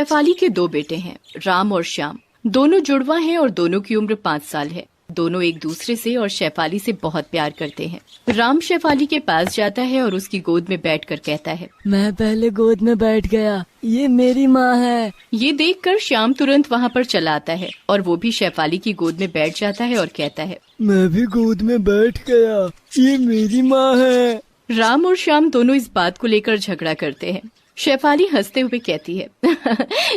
शेफाली के दो बेटे हैं, राम और श्याम। दोनों जुड़वा हैं और दोनों की उम्र 5 साल है। दोनों एक दूसरे से और शेफाली से बहुत प्यार करते हैं। राम शेफाली के पास जाता है और उसकी गोद में बैठकर कहता है, मैं पहले गोद में बैठ गया, ये मेरी माँ है। ये देखकर श्याम तुरंत वहाँ पर चला आता है और वो भी शेफाली की गोद में बैठ जाता है और कहता है, मैं भी गोद में बैठ गया, ये मेरी माँ है। राम और श्याम दोनों इस बात को लेकर झगड़ा करते हैं। शेफाली हंसते हुए कहती है,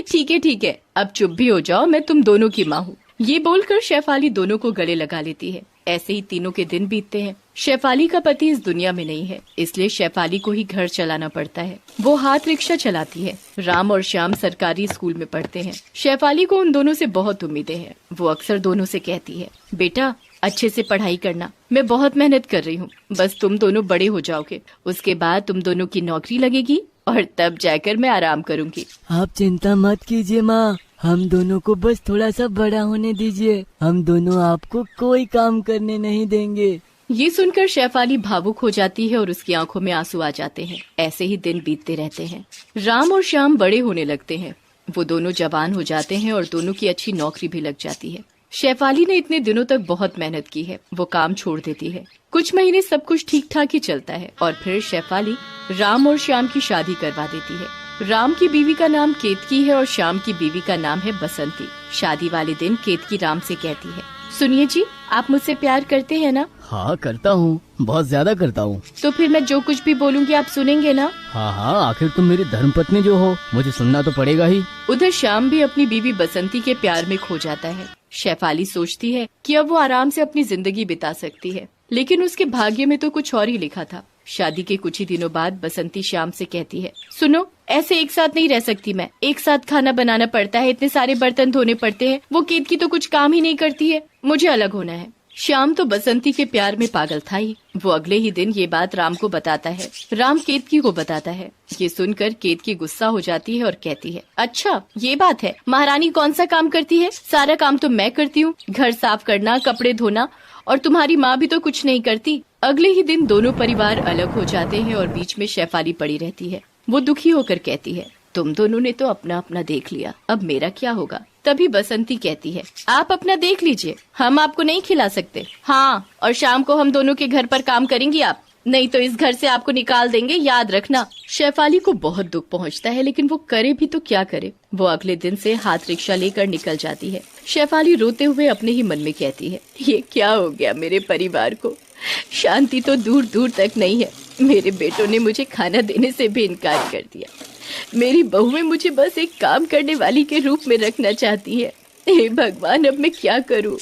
ठीक है, अब चुप भी हो जाओ, मैं तुम दोनों की माँ हूँ। ये बोलकर शेफाली दोनों को गले लगा लेती है। ऐसे ही तीनों के दिन बीतते हैं। शेफाली का पति इस दुनिया में नहीं है, इसलिए शेफाली को ही घर चलाना पड़ता है। वो हाथ रिक्शा चलाती है। राम और श्याम सरकारी स्कूल में पढ़ते हैं। शेफाली को उन दोनों से बहुत उम्मीदें हैं। वो अक्सर दोनों से कहती है, बेटा अच्छे से पढ़ाई करना, मैं बहुत मेहनत कर रही हूँ, बस तुम दोनों बड़े हो जाओगे, उसके बाद तुम दोनों की नौकरी लगेगी और तब जाकर मैं आराम करूँगी। आप चिंता मत कीजिए माँ, हम दोनों को बस थोड़ा सा बड़ा होने दीजिए, हम दोनों आपको कोई काम करने नहीं देंगे। ये सुनकर शेफाली भावुक हो जाती है और उसकी आंखों में आंसू आ जाते हैं। ऐसे ही दिन बीतते रहते हैं। राम और श्याम बड़े होने लगते हैं। वो दोनों जवान हो जाते हैं और दोनों की अच्छी नौकरी भी लग जाती है। शेफाली ने इतने दिनों तक बहुत मेहनत की है। वो काम छोड़ देती है। कुछ महीने सब कुछ ठीक ठाक ही चलता है और फिर शेफाली राम और श्याम की शादी करवा देती है। राम की बीवी का नाम केतकी है और श्याम की बीवी का नाम है बसंती। शादी वाले दिन केतकी राम से कहती है, सुनिए जी, आप मुझसे प्यार करते हैं ना? हाँ करता हूँ, बहुत ज्यादा करता हूँ। तो फिर मैं जो कुछ भी बोलूँगी आप सुनेंगे ना? हाँ, आखिर तुम मेरी धर्मपत्नी जो हो, मुझे सुनना तो पड़ेगा ही। उधर श्याम भी अपनी बीवी बसंती के प्यार में खो जाता है। शेफाली सोचती है कि अब वो आराम से अपनी जिंदगी बिता सकती है, लेकिन उसके भाग्य में तो कुछ और ही लिखा था। शादी के कुछ ही दिनों बाद बसंती श्याम से कहती है, सुनो, ऐसे एक साथ नहीं रह सकती मैं। एक साथ खाना बनाना पड़ता है, इतने सारे बर्तन धोने पड़ते हैं। वो केतकी तो कुछ काम ही नहीं करती है, मुझे अलग होना है। श्याम तो बसंती के प्यार में पागल था ही। वो अगले ही दिन ये बात राम को बताता है। राम केतकी को बताता है। ये सुनकर केतकी गुस्सा हो जाती है और कहती है, अच्छा ये बात है, महारानी कौन सा काम करती है? सारा काम तो मैं करती हूँ, घर साफ करना, कपड़े धोना, और तुम्हारी माँ भी तो कुछ नहीं करती। अगले ही दिन दोनों परिवार अलग हो जाते हैं और बीच में शेफाली पड़ी रहती है। वो दुखी होकर कहती है, तुम दोनों ने तो अपना अपना देख लिया, अब मेरा क्या होगा? तभी बसंती कहती है, आप अपना देख लीजिए, हम आपको नहीं खिला सकते। हाँ, और शाम को हम दोनों के घर पर काम करेंगी आप, नहीं तो इस घर से आपको निकाल देंगे, याद रखना। शेफाली को बहुत दुख पहुंचता है, लेकिन वो करे भी तो क्या करे। वो अगले दिन से हाथ रिक्शा लेकर निकल जाती है। शेफाली रोते हुए अपने ही मन में कहती है, ये क्या हो गया मेरे परिवार को? शांति तो दूर दूर तक नहीं है। मेरे बेटों ने मुझे खाना देने से भी इनकार कर दिया। मेरी बहुएं मुझे बस एक काम करने वाली के रूप में रखना चाहती है। हे भगवान, अब मैं क्या करूं?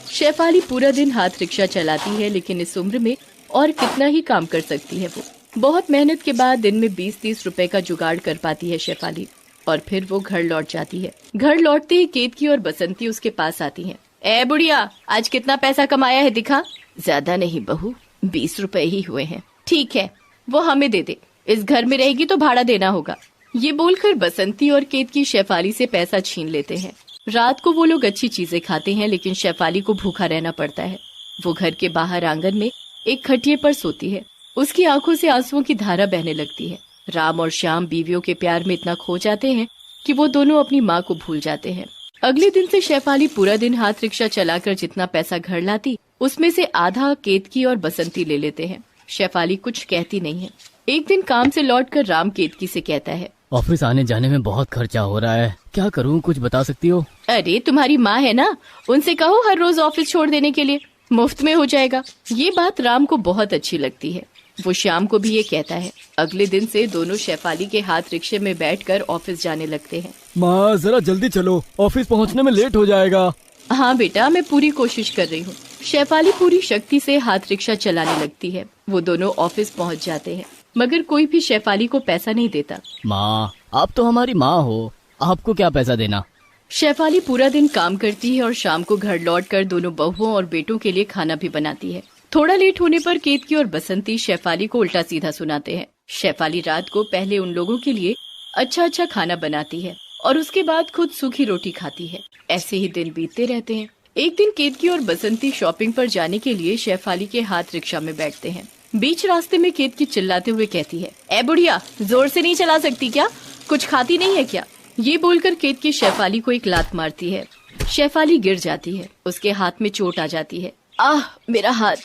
शेफाली पूरा दिन हाथ रिक्शा चलाती है, लेकिन इस उम्र में और कितना ही काम कर सकती है। वो बहुत मेहनत के बाद दिन में 20-30 रुपए का जुगाड़ कर पाती है शेफाली, और फिर वो घर लौट जाती है। घर लौटते ही केतकी और बसंती उसके पास आती हैं। ए बुढ़िया, आज कितना पैसा कमाया है दिखा? ज्यादा नहीं बहू, 20 रुपए ही हुए हैं। ठीक है, वो हमें दे दे, इस घर में रहेगी तो भाड़ा देना होगा। ये बोलकर बसंती और केतकी शेफाली से पैसा छीन लेते हैं। रात को वो लोग अच्छी चीजें खाते हैं, लेकिन शेफाली को भूखा रहना पड़ता है। वो घर के बाहर आंगन में एक खटिये पर सोती है। उसकी आंखों से आंसुओं की धारा बहने लगती है। राम और श्याम बीवियों के प्यार में इतना खो जाते हैं कि वो दोनों अपनी माँ को भूल जाते हैं। अगले दिन से शेफाली पूरा दिन हाथ रिक्शा चलाकर जितना पैसा घर लाती, उसमें से आधा केतकी और बसंती ले लेते हैं। शेफाली कुछ कहती नहीं है। एक दिन काम से लौटकर राम केतकी से कहता है, ऑफिस आने जाने में बहुत खर्चा हो रहा है, क्या करूँ, कुछ बता सकती हो? अरे तुम्हारी माँ है ना, उनसे कहो हर रोज ऑफिस छोड़ देने के लिए, मुफ्त में हो जाएगा। ये बात राम को बहुत अच्छी लगती है। वो श्याम को भी ये कहता है। अगले दिन से दोनों शेफाली के हाथ रिक्शे में बैठकर ऑफिस जाने लगते हैं। माँ जरा जल्दी चलो, ऑफिस पहुँचने में लेट हो जाएगा। हाँ बेटा, मैं पूरी कोशिश कर रही हूँ। शेफाली पूरी शक्ति से हाथ रिक्शा चलाने लगती है। वो दोनों ऑफिस पहुँच जाते हैं, मगर कोई भी शेफाली को पैसा नहीं देता। माँ, आप तो हमारी माँ हो, आपको क्या पैसा देना? शेफाली पूरा दिन काम करती है और शाम को घर लौटकर दोनों बहुओं और बेटों के लिए खाना भी बनाती है। थोड़ा लेट होने पर केतकी और बसंती शेफाली को उल्टा सीधा सुनाते हैं। शेफाली रात को पहले उन लोगों के लिए अच्छा खाना बनाती है और उसके बाद खुद सूखी रोटी खाती है। ऐसे ही दिन बीतते रहते हैं। एक दिन केतकी और बसंती शॉपिंग पर जाने के लिए शेफाली के हाथ रिक्शा में बैठते हैं। बीच रास्ते में केतकी चिल्लाते हुए कहती है, ए बुढ़िया, जोर से नहीं चला सकती क्या? कुछ खाती नहीं है क्या? ये बोलकर केतकी शेफाली को एक लात मारती है। शेफाली गिर जाती है, उसके हाथ में चोट आ जाती है। आह मेरा हाथ।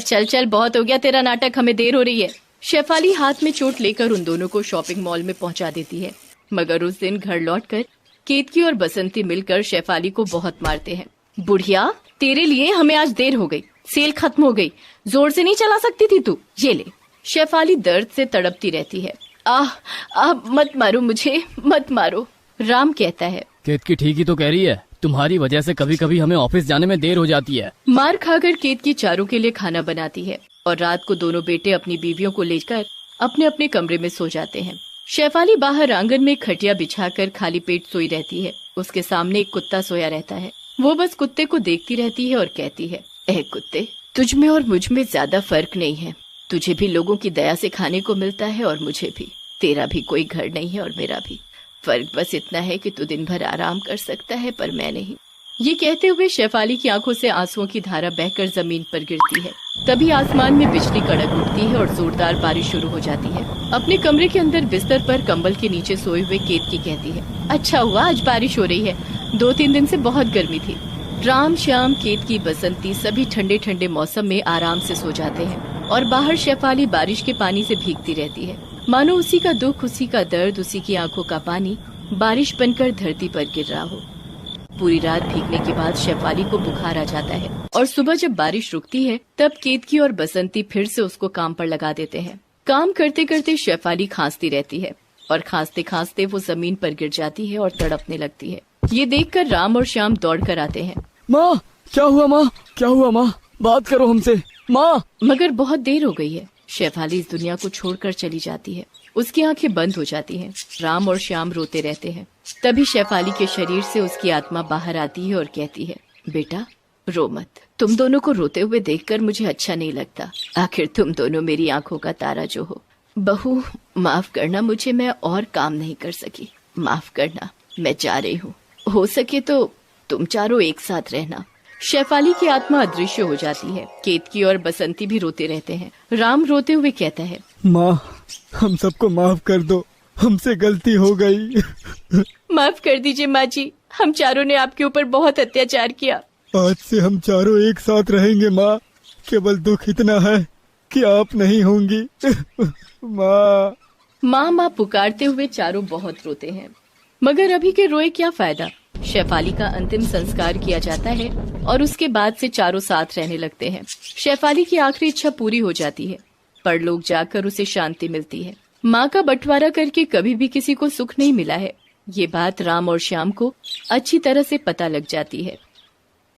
चल चल बहुत हो गया तेरा नाटक, हमें देर हो रही है। शेफाली हाथ में चोट लेकर उन दोनों को शॉपिंग मॉल में पहुंचा देती है। मगर उस दिन घर लौटकर केतकी और बसंती मिलकर शेफाली को बहुत मारते हैं। बुढ़िया, तेरे लिए हमें आज देर हो गई, सेल खत्म हो गई, जोर से नहीं चला सकती थी तू, ये ले। शेफाली दर्द से तड़पती रहती है। आह मत मारो मुझे, मत मारो। राम कहता है, केतकी ठीक ही तो कह रही है, तुम्हारी वजह से कभी कभी हमें ऑफिस जाने में देर हो जाती है। मार खाकर केतकी चारों के लिए खाना बनाती है और रात को दोनों बेटे अपनी बीवियों को लेकर अपने अपने कमरे में सो जाते हैं। शेफाली बाहर आंगन में खटिया बिछाकर खाली पेट सोई रहती है। उसके सामने एक कुत्ता सोया रहता है। वो बस कुत्ते को देखती रहती है और कहती है, कुत्ते, तुझ में और मुझ में ज्यादा फर्क नहीं है। तुझे भी लोगों की दया से खाने को मिलता है और मुझे भी। तेरा भी कोई घर नहीं है और मेरा भी। फर्क बस इतना है कि तू दिन भर आराम कर सकता है पर मैं नहीं। ये कहते हुए शेफाली की आंखों से आंसुओं की धारा बहकर जमीन पर गिरती है। तभी आसमान में बिजली कड़क उठती है और जोरदार बारिश शुरू हो जाती है। अपने कमरे के अंदर बिस्तर पर कंबल के नीचे सोए हुए केतकी कहती है, अच्छा हुआ आज बारिश हो रही है, 2-3 दिन से बहुत गर्मी थी। राम, श्याम, केतकी, बसंती सभी ठंडे ठंडे मौसम में आराम से सो जाते हैं और बाहर शेफाली बारिश के पानी से भीगती रहती है। मानो उसी का दुख, उसी का दर्द, उसी की आंखों का पानी बारिश बनकर धरती पर गिर रहा हो। पूरी रात भीगने के बाद शेफाली को बुखार आ जाता है और सुबह जब बारिश रुकती है तब केतकी और बसंती फिर से उसको काम पर लगा देते हैं। काम करते करते शेफाली खांसती रहती है और खांसते खांसते वो जमीन पर गिर जाती है और तड़पने लगती है। ये देखकर राम और श्याम दौड़ कर आते हैं। माँ क्या हुआ, माँ क्या हुआ, माँ बात करो हमसे माँ। मगर बहुत देर हो गई है। शेफाली इस दुनिया को छोड़कर चली जाती है। उसकी आंखें बंद हो जाती हैं। राम और श्याम रोते रहते हैं। तभी शेफाली के शरीर से उसकी आत्मा बाहर आती है और कहती है, बेटा रो मत, तुम दोनों को रोते हुए देखकर मुझे अच्छा नहीं लगता। आखिर तुम दोनों मेरी आंखों का तारा जो हो। बहू माफ करना मुझे, मैं और काम नहीं कर सकी, माफ करना, मैं जा रही हूँ। हो सके तो तुम चारों एक साथ रहना। शेफाली की आत्मा अदृश्य हो जाती है। केतकी और बसंती भी रोते रहते हैं। राम रोते हुए कहता है, माँ हम सबको माफ कर दो, हमसे गलती हो गई। माफ कर दीजिए माँ जी, हम चारों ने आपके ऊपर बहुत अत्याचार किया। आज से हम चारों एक साथ रहेंगे माँ, केवल दुख इतना है कि आप नहीं होंगी। माँ माँ माँ पुकारते हुए चारों बहुत रोते हैं। मगर अभी के रोए क्या फायदा। शेफाली का अंतिम संस्कार किया जाता है और उसके बाद से चारों साथ रहने लगते हैं। शेफाली की आखिरी इच्छा पूरी हो जाती है। परलोक जाकर उसे शांति मिलती है। माँ का बंटवारा करके कभी भी किसी को सुख नहीं मिला है। ये बात राम और श्याम को अच्छी तरह से पता लग जाती है।